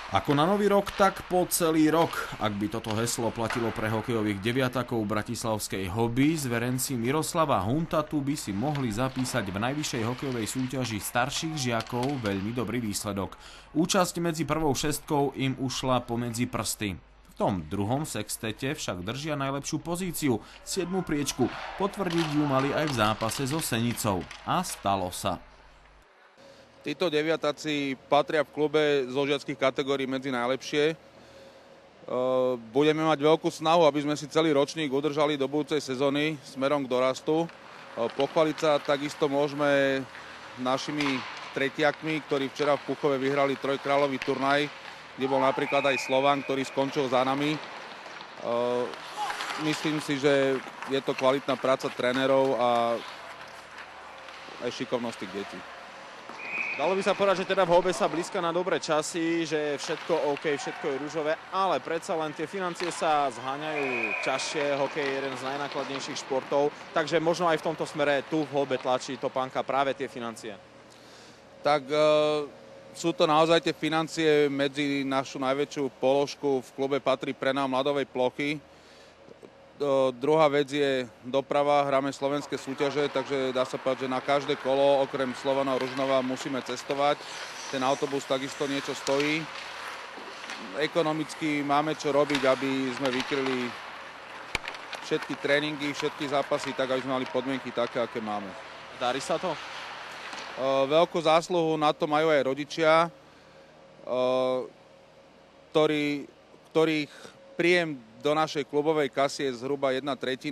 Ako na nový rok, tak po celý rok. Ak by toto heslo platilo pre hokejových deviatakov bratislavskej hobby, zverenci Miroslava Huntatu by si mohli zapísať v najvyššej hokejovej súťaži starších žiakov veľmi dobrý výsledok. Účasť medzi prvou šestkou im ušla pomedzi prsty. V tom druhom sextete však držia najlepšiu pozíciu, 7. priečku. Potvrdiť ju mali aj v zápase so Senicou. A stalo sa. Títo deviatáci patria v klube zo žiackych kategórií medzi najlepšie. Budeme mať veľkú snahu, aby sme si celý ročník udržali do budúcej sezóny smerom k dorastu. Pochváliť sa takisto môžeme našimi tretiakmi, ktorí včera v Puchove vyhrali trojkráľový turnaj, kde bol napríklad aj Slovan, ktorý skončil za nami. Myslím si, že je to kvalitná práca trénerov a aj šikovnosť tých detí. Dalo by sa povedať, že teda v Hobe sa blízka na dobré časy, že je všetko OK, všetko je ružové, ale predsa len tie financie sa zháňajú ťažšie, hokej je jeden z najnákladnejších športov, takže možno aj v tomto smere tu v Hobe tlačí topánka práve tie financie. Tak sú to naozaj tie financie, medzi našu najväčšiu položku v klube patrí prenájom ľadovej plochy. Druhá vec je doprava, hráme slovenské súťaže, takže dá sa povedať, že na každé kolo, okrem Slovana a Ružnova, musíme cestovať. Ten autobus takisto niečo stojí. Ekonomicky máme čo robiť, aby sme vykryli všetky tréningy, všetky zápasy, tak aby sme mali podmienky také, aké máme. Darí sa to? Veľkú zásluhu na to majú aj rodičia, ktorých príjem do našej klubovej kasy je zhruba 1/3.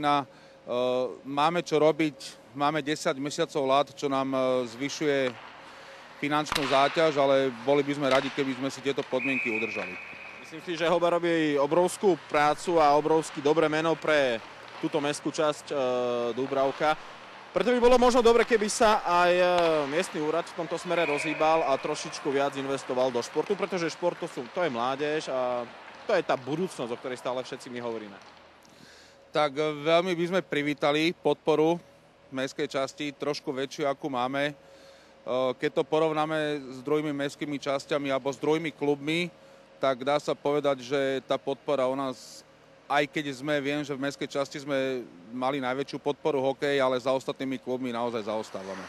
Máme čo robiť, máme 10 mesiacov ľad, čo nám zvyšuje finančnú záťaž, ale boli by sme radi, keby sme si tieto podmienky udržali. Myslím si, že Hoba robí obrovskú prácu a obrovsky dobré meno pre túto mestskú časť Dúbravka. Preto by bolo možno dobre, keby sa aj miestny úrad v tomto smere rozhýbal a trošičku viac investoval do športu, pretože šport to je mládež a to je tá budúcnosť, o ktorej stále všetci my hovoríme. Tak veľmi by sme privítali podporu mestskej časti, trošku väčšiu, akú máme. Keď to porovnáme s druhými mestskými časťami alebo s druhými klubmi, tak dá sa povedať, že tá podpora u nás, aj keď viem, že v mestskej časti sme mali najväčšiu podporu hokej, ale za ostatnými klubmi naozaj zaostávame.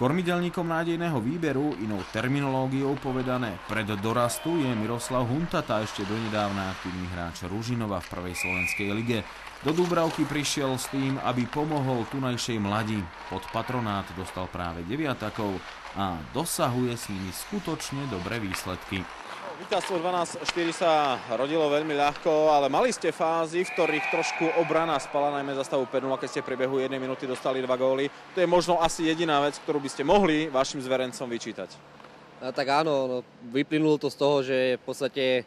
Kormidelníkom nádejného výberu, inou terminológiou povedané pred dorastu, je Miroslav Huntata, ešte donedávna aktívny hráč Ružinova v prvej slovenskej lige. Do Dúbravky prišiel s tým, aby pomohol tunajšej mladí. Pod patronát dostal práve deviatakov a dosahuje s nimi skutočne dobré výsledky. Víťazstvo 12-4 sa rodilo veľmi ľahko, ale mali ste fázy, v ktorých trošku obrana spala, najmä za stavu 5-0, keď ste v priebehu 1 minúty dostali 2 góly. To je možno asi jediná vec, ktorú by ste mohli vašim zverencom vyčítať. Tak áno, vyplynulo to z toho, že v podstate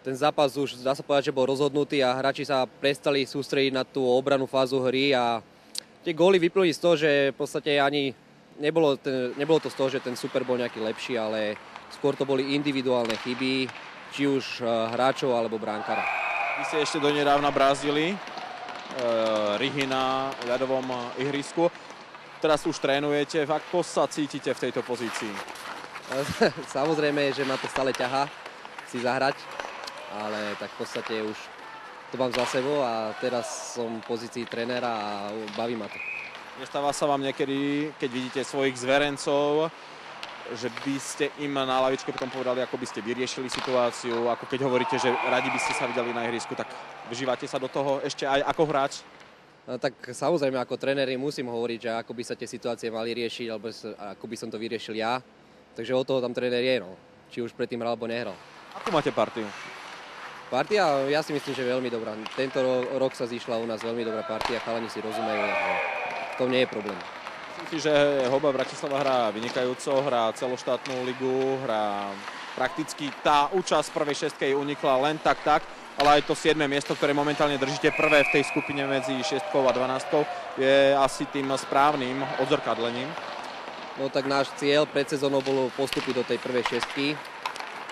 ten zápas už dá sa povedať, že bol rozhodnutý a hráči sa prestali sústrediť na tú obranú fázu hry a tie góly vyplynuli z toho, že v podstate ani nebolo to z toho, že ten super bol nejaký lepší, ale skôr to boli individuálne chyby, či už hráčov alebo bránkara. Vy ste ešte donedávna brázili Rihy na ľadovom ihrisku. Teraz už trénujete. Ako sa cítite v tejto pozícii? Samozrejme, že ma to stále ťahá si zahrať, ale tak v podstate už to mám za sebou a teraz som v pozícii trénera a baví ma to. Nestáva sa vám niekedy, keď vidíte svojich zverencov, že by ste im na lavičke potom povedali, ako by ste vyriešili situáciu, ako keď hovoríte, že radi by ste sa videli na ihrisku, tak vžívate sa do toho ešte aj ako hráč? Tak samozrejme, ako tréneri musím hovoriť, že ako by sa tie situácie mali riešiť, alebo ako by som to vyriešil ja. Takže od toho tam tréner je, či už predtým hral, alebo nehral. Ako máte partiu? Partia, ja si myslím, že veľmi dobrá. Tento rok sa zišla u nás veľmi dobrá partia, chalani si rozumejú, v tom nie je problém. Myslím si, že Hoba Bratislava hrá vynikajúco, hrá celoštátnu ligu, hrá prakticky tá účasť v prvej šestke unikla len tak, ale aj to 7. miesto, ktoré momentálne držíte prvé v tej skupine medzi 6 a 12, je asi tým správnym odzrkadlením. No tak náš cieľ pred sezónou bolo postúpiť do tej prvej šestky,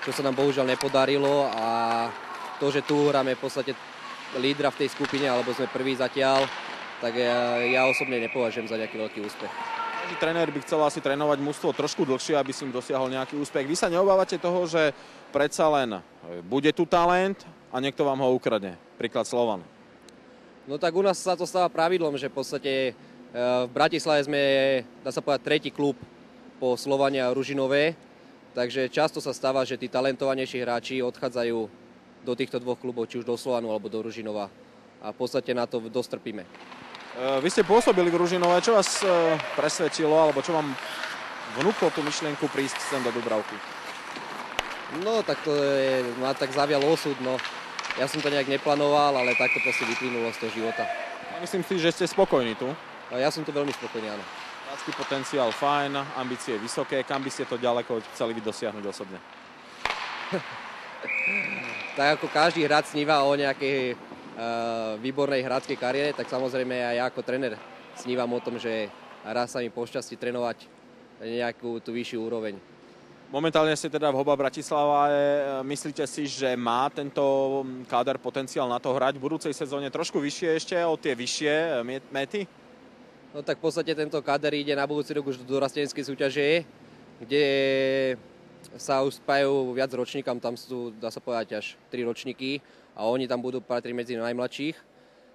čo sa nám bohužiaľ nepodarilo a to, že tu hráme v podstate lídra v tej skupine, alebo sme prví zatiaľ, tak ja osobne nepovažujem za nejaký veľký úspech. Každý tréner by chcel asi trénovať mužstvo trošku dlhšie, aby si im dosiahol nejaký úspech. Vy sa neobávate toho, že predsa len bude tu talent a niekto vám ho ukradne? Príklad Slovan. No tak u nás sa to stáva pravidlom, že v podstate v Bratislave sme, dá sa povedať, tretí klub po Slovane a Ružinové, takže často sa stáva, že tí talentovanejší hráči odchádzajú do týchto dvoch klubov, či už do Slovanu alebo do Ružinova a v podstate na to dosť trpíme. Vy ste pôsobili v Ružinove, čo vás presvedčilo, alebo čo vám vnúklo tú myšlienku prísť sem do Dúbravky? No tak to ma tak zavial osud, no. Ja som to nejak neplánoval, ale takto proste vyplynulo z toho života. A myslím si, že ste spokojní tu. A ja som tu veľmi spokojný, áno. Hráčsky potenciál fajn, ambície vysoké. Kam by ste to ďaleko chceli vy dosiahnuť osobne? Tak ako každý hráč sníva o nejakej výbornej hráčskej kariére, tak samozrejme aj ja ako tréner snívam o tom, že raz sa mi pošťastí trénovať nejakú tú vyššiu úroveň. Momentálne ste teda v Hoba Bratislava. Myslíte si, že má tento káder potenciál na to hrať v budúcej sezóne trošku vyššie ešte o tie vyššie mety? No tak v podstate tento káder ide na budúci rok už do dorasteneckej súťaže, kde sa už spájajú viac ročníkam, tam sú, dá sa povedať, až 3 ročníky a oni tam budú patriť medzi najmladších.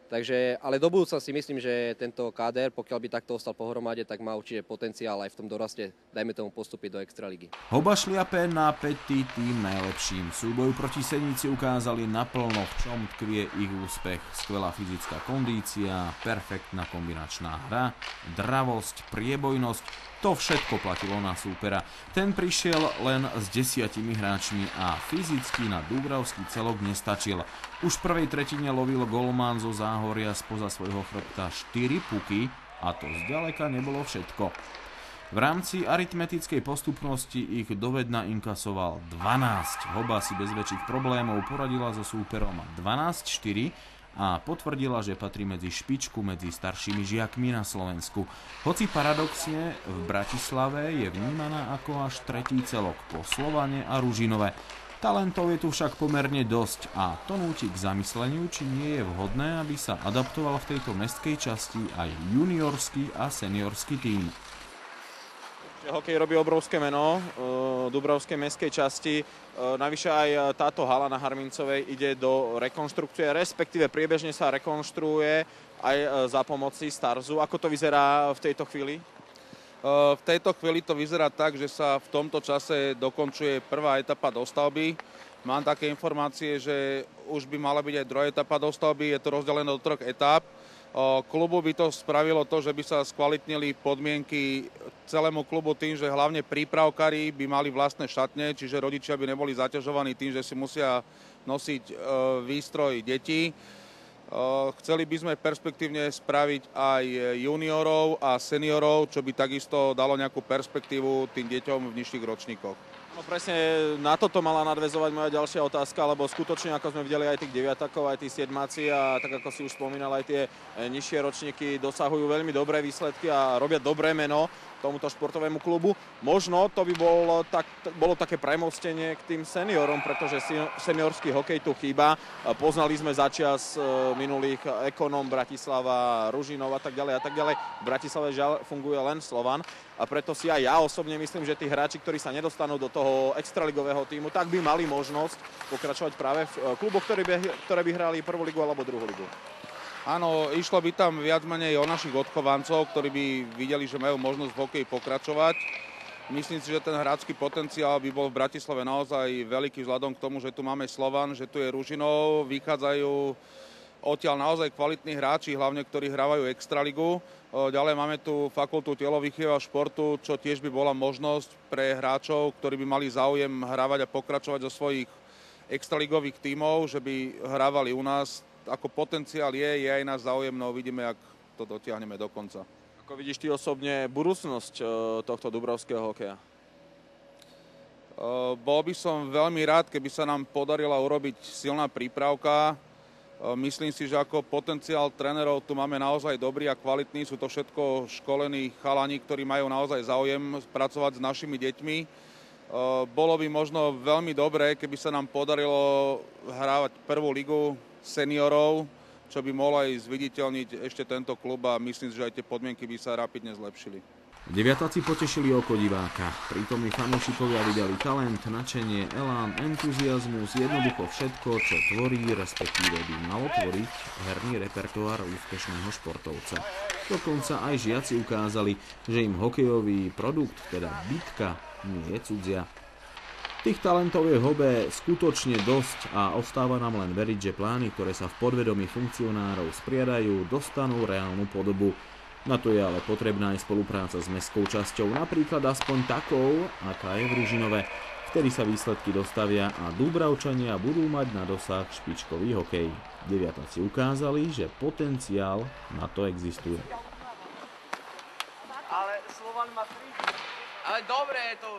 Takže, ale do budúcna si myslím, že tento káder, pokiaľ by takto ostal pohromade, tak má určite potenciál aj v tom doraste, dajme tomu, postúpiť do Extraligy. Hoba šliape na pätý tým najlepším. Súboju proti Senici ukázali naplno, v čom tkvie ich úspech. Skvelá fyzická kondícia, perfektná kombinačná hra, dravosť, priebojnosť. To všetko platilo na súpera. Ten prišiel len s 10 hráčmi a fyzicky na dúbravský celok nestačil. Už v prvej tretine lovil golman zo Záhoria spoza svojho chrbta 4 puky a to zďaleka nebolo všetko. V rámci aritmetickej postupnosti ich dovedna inkasoval 12. Hoba si bez väčších problémov poradila so súperom 12-4 a potvrdila, že patrí medzi špičku medzi staršími žiakmi na Slovensku. Hoci paradoxne v Bratislave je vnímaná ako až tretí celok po Slovane a Ružinove. Talentov je tu však pomerne dosť a to núti k zamysleniu, či nie je vhodné, aby sa adaptoval v tejto mestskej časti aj juniorský a seniorský tím. Hokej robí obrovské meno Dúbravskej mestskej časti. Navyše aj táto hala na Harmincovej ide do rekonštrukcie, respektíve priebežne sa rekonštruuje aj za pomoci Starzu. Ako to vyzerá v tejto chvíli? V tejto chvíli to vyzerá tak, že sa v tomto čase dokončuje prvá etapa dostavby. Mám také informácie, že už by mala byť aj druhá etapa dostavby, je to rozdelené do 3 etáp. Klubu by to spravilo to, že by sa skvalitnili podmienky celému klubu tým, že hlavne prípravkári by mali vlastné šatne, čiže rodičia by neboli zaťažovaní tým, že si musia nosiť výstroj detí. Chceli by sme perspektívne spraviť aj juniorov a seniorov, čo by takisto dalo nejakú perspektívu tým deťom v nižších ročníkoch. No presne na toto mala nadväzovať moja ďalšia otázka, lebo skutočne, ako sme videli aj tých deviatakov, aj tí siedmáci a tak ako si už spomínal, aj tie nižšie ročníky dosahujú veľmi dobré výsledky a robia dobré meno tomuto športovému klubu. Možno to by bolo také premostenie k tým seniorom, pretože seniorský hokej tu chýba. Poznali sme začias minulých Ekonom, Bratislava, Ružinov a tak ďalej a tak ďalej. V Bratislave žiaľ funguje len Slovan a preto si aj ja osobne myslím, že tí hráči, ktorí sa nedostanú do toho extraligového tímu, tak by mali možnosť pokračovať práve v kluboch, ktoré by hrali prvú ligu alebo druhú ligu. Áno, išlo by tam viac menej o našich odchovancov, ktorí by videli, že majú možnosť v hokeji pokračovať. Myslím si, že ten hráčsky potenciál by bol v Bratislave naozaj veľký vzhľadom k tomu, že tu máme Slovan, že tu je Ružinov, vychádzajú odtiaľ naozaj kvalitní hráči, hlavne ktorí hrávajú extraligu. Ďalej máme tu fakultu telovýchovy a športu, čo tiež by bola možnosť pre hráčov, ktorí by mali záujem hrávať a pokračovať zo svojich extraligových tímov, že by hrávali u nás. Ako potenciál je aj náš záujem, no uvidíme, ak to dotiahneme do konca. Ako vidíš ty osobne budúcnosť tohto dúbravského hokeja? Bol by som veľmi rád, keby sa nám podarila urobiť silná prípravka. Myslím si, že ako potenciál trénerov tu máme naozaj dobrý a kvalitný. Sú to všetko školení chalani, ktorí majú naozaj záujem pracovať s našimi deťmi. Bolo by možno veľmi dobré, keby sa nám podarilo hrávať prvú ligu seniorov čo by mohlo aj zviditeľniť ešte tento klub a myslím, že aj tie podmienky by sa rapidne zlepšili. Deviatáci potešili oko diváka. Prítomní fanúšikovia videli talent, nadšenie, elán, entuziazmus, jednoducho všetko, čo tvorí, respektíve by malo tvoriť herný repertoár úspešného športovca. Dokonca aj žiaci ukázali, že im hokejový produkt, teda bitka, nie je cudzia. Tých talentov je hobe skutočne dosť a ostáva nám len veriť, že plány, ktoré sa v podvedomí funkcionárov spriadajú, dostanú reálnu podobu. Na to je ale potrebná aj spolupráca s mestskou časťou, napríklad aspoň takou, aká je v Ružinove. Vtedy sa výsledky dostavia a Dúbravčania budú mať na dosah špičkový hokej. Deviatáci ukázali, že potenciál na to existuje. Ale Slovan má 3. Ale dobre, to